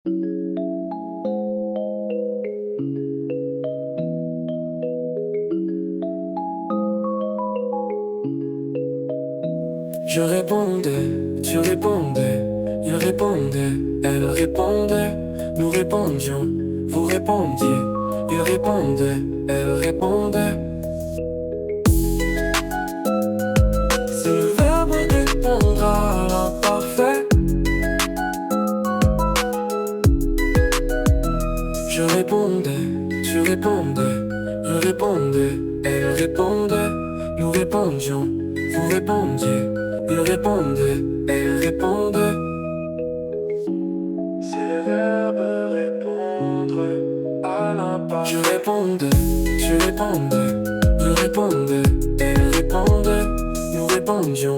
Je répondais, tu répondais, il répondait, elle répondait, nous répondions, vous répondiez, il répondait, elle répondait. C'est le verbe répondre à l'imparfait. Je répondais, tu répondais, il répondait, elle répondait, nous répondions, vous répondiez, il répondait, elle répondait. C'est le verbe répondre à l'imparfait. Je répondais, tu répondais, il répondait, elle répondait, nous répondions,